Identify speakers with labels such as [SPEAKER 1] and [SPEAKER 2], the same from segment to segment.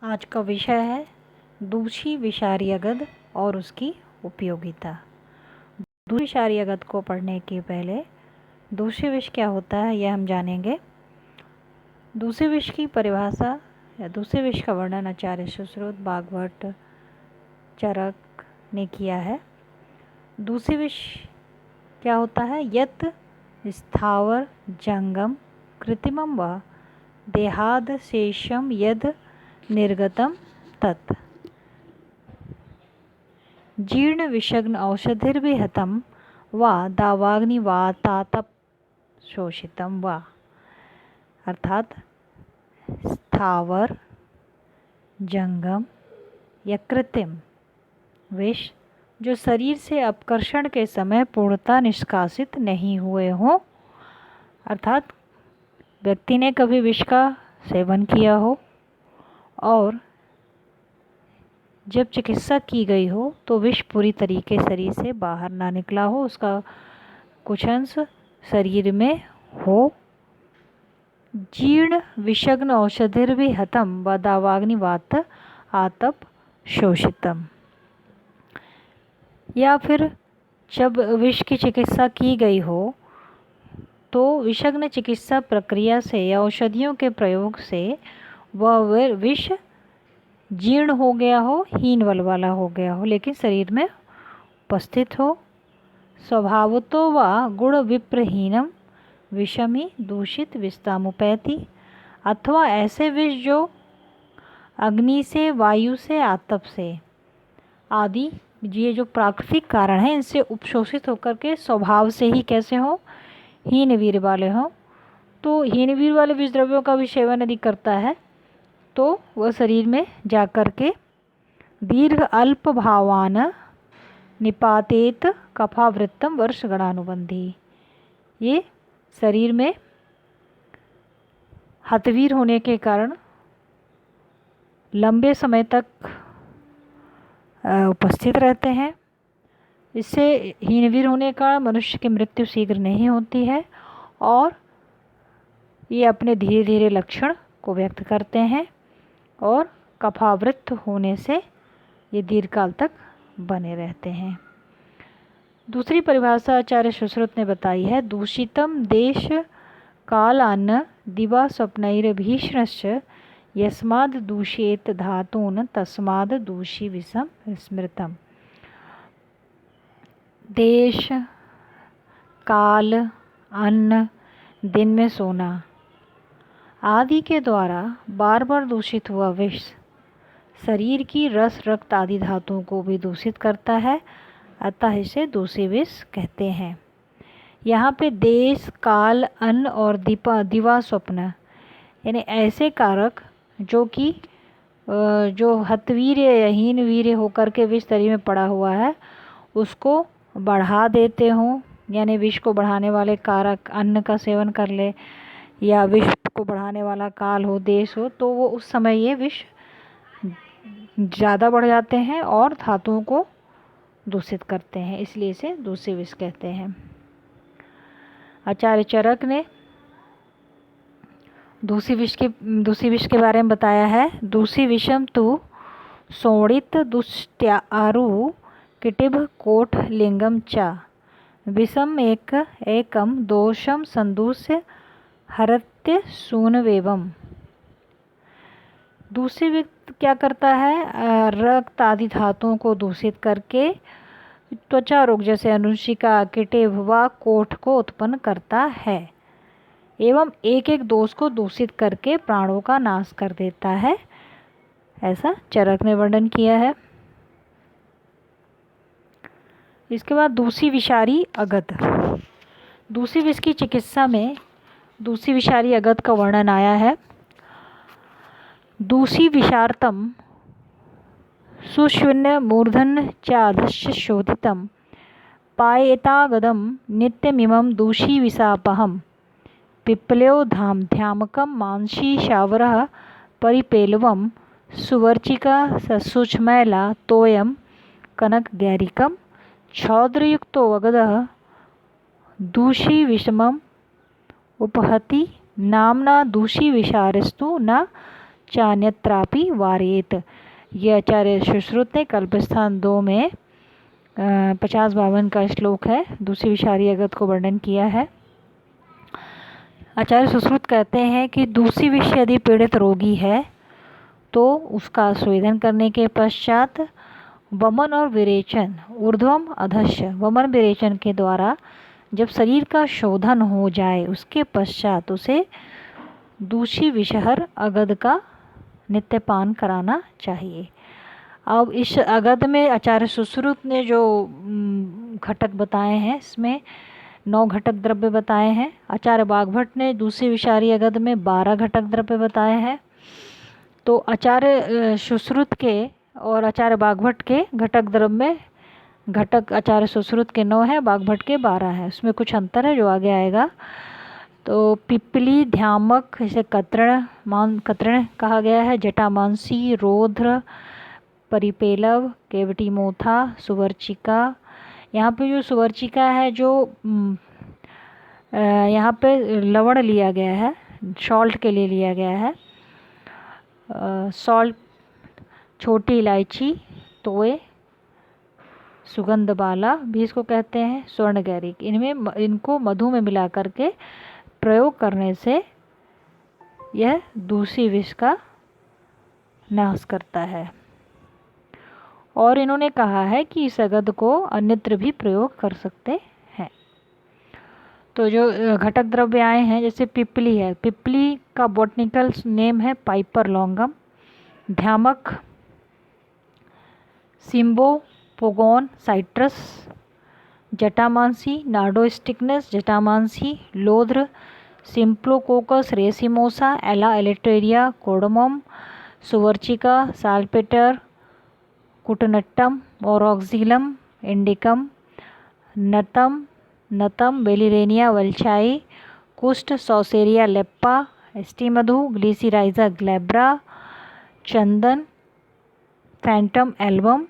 [SPEAKER 1] आज का विषय है दूषी विषारी अगध और उसकी उपयोगिता। दूषी विषारी अगध को पढ़ने के पहले दूषी विष क्या होता है यह हम जानेंगे। दूषी विष की परिभाषा या दूषी विष का वर्णन आचार्य सुश्रुत, भागवत, चरक ने किया है। दूषी विष क्या होता है? यत् स्थावर जंगम कृत्रिमं व देहाद शेषम यद निर्गतम तत् जीर्ण विषग्न औषधिर्विहतम व दावाग्नि वातातप शोषितम व, अर्थात स्थावर जंगम या कृत्रिम विष जो शरीर से अपकर्षण के समय पूर्णतः निष्कासित नहीं हुए हों, अर्थात व्यक्ति ने कभी विष का सेवन किया हो और जब चिकित्सा की गई हो तो विष पूरी तरीके शरीर से बाहर ना निकला हो, उसका कुछ अंश शरीर में हो। जीर्ण विषग्न औषधिर्विहतम व दावाग्नि वात आतप शोषितम, या फिर जब विष की चिकित्सा की गई हो तो विषग्न चिकित्सा प्रक्रिया से या औषधियों के प्रयोग से वह विष जीर्ण हो गया हो, हीन बल वाला हो गया हो, लेकिन शरीर में उपस्थित हो। स्वभावतो व गुण विप्रहीनम विषमी दूषित विस्तामुपैति, अथवा ऐसे विष जो अग्नि से, वायु से, आतप से आदि ये जो प्राकृतिक कारण हैं इनसे उपशोषित होकर के स्वभाव से ही कैसे हो, हीन वीर वाले हों। तो हीन वीर वाले विष द्रव्यों का भी सेवन यदि करता है तो वह शरीर में जाकर के दीर्घ अल्प भावान निपातेत कफावृत्तम वर्ष गणानुबंधी, ये शरीर में हतवीर होने के कारण लंबे समय तक उपस्थित रहते हैं। इससे हीनवीर होने का मनुष्य की मृत्यु शीघ्र नहीं होती है और ये अपने धीरे धीरे लक्षण को व्यक्त करते हैं और कफावृत होने से ये दीर्घकाल तक बने रहते हैं। दूसरी परिभाषा आचार्य सुश्रुत ने बताई है, दूषितम देश कालान्न दिवा स्वप्नैर्भीषणश्च यस्माद् दूषेत धातून् तस्माद् दूषी विषम स्मृतम। देश, काल, अन्न, दिन में सोना आदि के द्वारा बार बार दूषित हुआ विष शरीर की रस, रक्त आदि धातुओं को भी दूषित करता है, अतः इसे दूषी विष कहते हैं। यहाँ पे देश, काल, अन्न और दिवा स्वप्न यानी ऐसे कारक जो कि जो हतवीर या हीन वीर्य होकर के विष शरीर में पड़ा हुआ है उसको बढ़ा देते हों, यानी विष को बढ़ाने वाले कारक अन्न का सेवन कर ले या विष को बढ़ाने वाला काल हो, देश हो, तो वो उस समय ये विष ज़्यादा बढ़ जाते हैं और धातुओं को दूषित करते हैं, इसलिए इसे दूषी विष कहते हैं। आचार्य चरक ने दूषी विष के बारे में बताया है, दूषी विषम तु सोणित दुष्ट्यारु किटिभ कोठ लिंगम च विषम एकम दोषम संदूष्य हरत्य सूनवेवम। दूषी विष क्या करता है? रक्त आदि धातुओं को दूषित करके त्वचा रोग जैसे अनुशिका, किटिभ व कोठ को उत्पन्न करता है एवं एक एक दोष को दूषित करके प्राणों का नाश कर देता है, ऐसा चरक ने वर्णन किया है। इसके बाद दूषी विषारी अगध। दूषी विष की चिकित्सा में दूषी विषारी अगध का वर्णन आया है। दूषी विषार्तम सुशून्य मूर्धन चाधश्च शोधितम पायेतागदम नित्यमिमं दूषी विषापहम पिप्पल्यो ध्यामकं मांसी शावरः परिपेलवं सुवर्चिका सूक्ष्मैला तोयम कनक गैरिकम छौद्रयुक्तो अगधः दूषी विषमम उपहति नामना दूषी विषारस्तु न चान्यत्रापि वारेत। ये आचार्य सुश्रुत ने कल्पस्थान 2 में 50-52 का श्लोक है, दूसरी विषारी अगध को वर्णन किया है। आचार्य सुश्रुत कहते हैं कि दूसरी विष यदि पीड़ित रोगी है तो उसका स्वेदन करने के पश्चात वमन और विरेचन, ऊर्ध्वम अधश्च, वमन विरेचन के द्वारा जब शरीर का शोधन हो जाए उसके पश्चात उसे दूषी विषहर अगध का नित्यपान कराना चाहिए। अब इस अगध में आचार्य सुश्रुत ने जो घटक बताए हैं, इसमें 9 घटक द्रव्य बताए हैं। आचार्य बागभट्ट ने दूसरी विषारी अगध में 12 घटक द्रव्य बताए हैं। तो आचार्य सुश्रुत के और आचार्य बागभट्ट के घटक द्रव्य में घटक आचार्य सुश्रुत के 9 है, बागभट्ट के 12 है। उसमें कुछ अंतर है जो आगे आएगा। तो पिप्पली, ध्यामक, इसे कत्रण कहा गया है, जटामांसी, रौद्र, परिपेलव, केवटीमोथा, सुवर्चिका। यहाँ पे जो सुवर्चिका है जो यहाँ पे लवण लिया गया है, सॉल्ट के लिए लिया गया है। सॉल्ट, छोटी इलायची, तोय, सुगंध बाला भी इसको कहते हैं, स्वर्णगैरिक। इनको मधु में मिला करके प्रयोग करने से यह दूसरी विष का नाश करता है। और इन्होंने कहा है कि इस अगध को अन्यत्र भी प्रयोग कर सकते हैं। तो जो घटक द्रव्य आए हैं, जैसे पिप्पली है, पिप्पली का बॉटनिकल नेम है पाइपर लॉन्गम। ध्यामक, सिम्बोपोगोन साइट्रस। जटामांसी, नार्डो स्टिकनस जटामांसी। लोध्र, सिम्प्लोकोकस रेसिमोसा, एला एलेटेरिया, कोडमम। सुवर्चिका, साल्पेटर, कुटनट्टम, ओरोक्सिलम इंडिकम। नतम, बेलिरेनिया वल्चाई। कुष्ठ, सौसेरिया लेप्पा। एस्टीमधु, ग्लिसिराइजा ग्लैब्रा। चंदन, फैंटम एल्बम।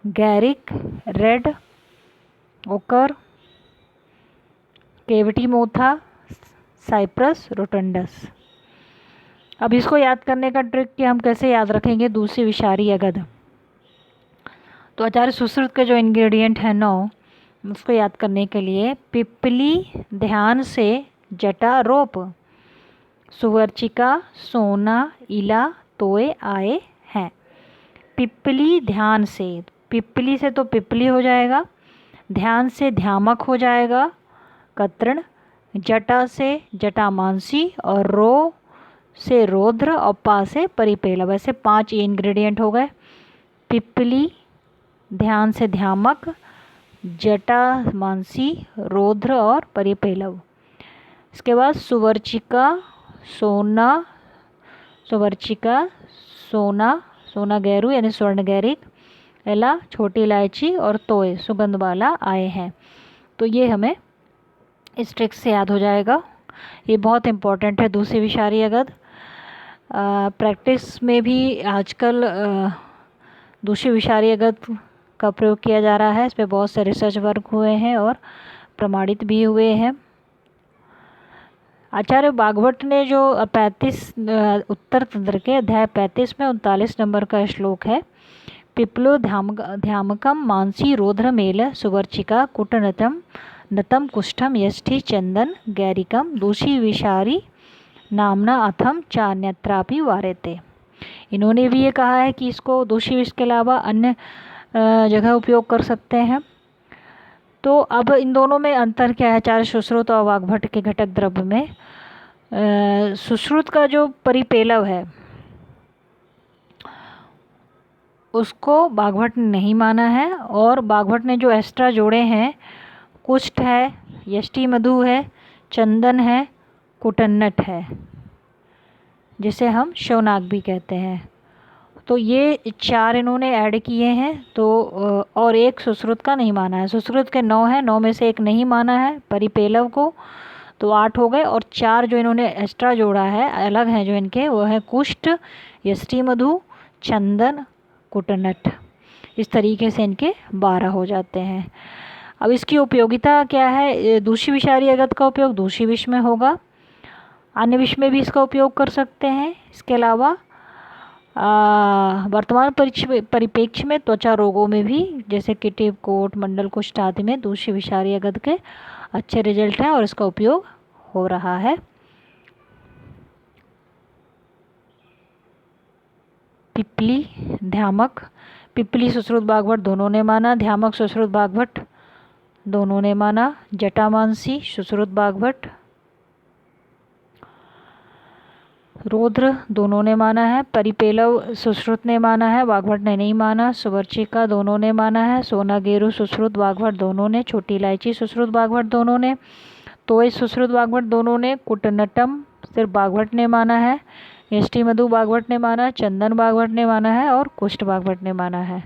[SPEAKER 1] गैरिक, रेड ओकर। केवटीमोथा, साइप्रस रोटंडस। अब इसको याद करने का ट्रिक कि हम कैसे याद रखेंगे दूसरी विषारी अगध। तो आचार्य सुश्रुत के जो इंग्रेडिएंट हैं 9, उसको याद करने के लिए पिप्पली ध्यान से जटारोप, सुवर्चिका, सोना, इला, तोय आए हैं। पिप्पली ध्यान से, पिप्पली से तो पिप्पली हो जाएगा, ध्यान से ध्यामक हो जाएगा, कत्रण, जटा से जटामांसी, और रो से रौद्र, और पा से परिपेला। वैसे 5 इंग्रेडिएंट हो गए। पिप्पली, ध्यान से ध्यामक, जटामांसी, रौद्र और परिपेलव। इसके बाद सुवर्चिका, सोना गैरू यानी स्वर्णगैरिक, एला छोटी इलायची, और तोय सुगंध वाला आए हैं। तो ये हमें इस ट्रिक से याद हो जाएगा। ये बहुत इम्पोर्टेंट है दूसरी विषारी अगध। प्रैक्टिस में भी आजकल दूसरी विषारी अगध का प्रयोग किया जा रहा है। इस पर बहुत से रिसर्च वर्क हुए हैं और प्रमाणित भी हुए हैं। आचार्य बागभट्ट ने जो 35 उत्तर तंत्र के अध्याय 35 में 39 नंबर का श्लोक है, पिप्लो ध्यामकम मानसी रौद्र मेल सुवर्चिका नतम कुष्ठम यष्टि चंदन गैरिकम दूषी विषारी नामना अथम चान्यत्रापि वारेते। इन्होंने भी ये कहा है कि इसको दूषी विष के अलावा अन्य जगह उपयोग कर सकते हैं। तो अब इन दोनों में अंतर क्या है आचार्य सुश्रुत और बागभट्ट के घटक द्रव्य में? सुश्रुत का जो परिपेलव है उसको बागभट्ट ने नहीं माना है, और बागभट्ट ने जो एक्स्ट्रा जोड़े हैं, कुष्ठ है, यष्टि मधु है, चंदन है, कुटन्नट है, जिसे हम शौनाक भी कहते हैं। तो ये 4 इन्होंने ऐड किए हैं। तो और एक सुश्रुत का नहीं माना है। सुश्रुत के 9 हैं, 9 में से एक नहीं माना है परिपेलव को, तो 8 हो गए। और 4 जो इन्होंने एक्स्ट्रा जोड़ा है, अलग हैं जो इनके, वो है कुष्ठ, यष्टि मधु, चंदन, कुटनट। इस तरीके से इनके 12 हो जाते हैं। अब इसकी उपयोगिता क्या है? दूषी विषारी अगध का उपयोग दूषी विष में होगा, अन्य विष में भी इसका उपयोग कर सकते हैं। इसके अलावा वर्तमान परिप्रेक्ष्य में त्वचा रोगों में भी जैसे किटिव कोट, मंडल कुष्ठ आदि में दूषी विषारी गंध के अच्छे रिजल्ट हैं और इसका उपयोग हो रहा है। पिपली, ध्यामक, पिपली सुश्रुत बागवट दोनों ने माना, ध्यामक सुश्रुत बागवट दोनों ने माना, जटामांसी सुश्रुत बागवट, रौद्र दोनों ने माना है, परिपेलव सुश्रुत ने माना है, बागवट ने नहीं माना, सुवर्चिका दोनों ने माना है, सोनागेरु सुश्रुत बागवट दोनों ने, छोटी इलायची सुश्रुत बागवट दोनों ने, तोय सुश्रुत बागवट दोनों ने, कुटनटम सिर्फ बागवट ने माना है, यष्टि मधु बागवट ने माना, चंदन बागवट ने माना है और कुष्ठ बागवट ने माना है।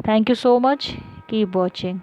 [SPEAKER 1] Thank you so much, keep watching.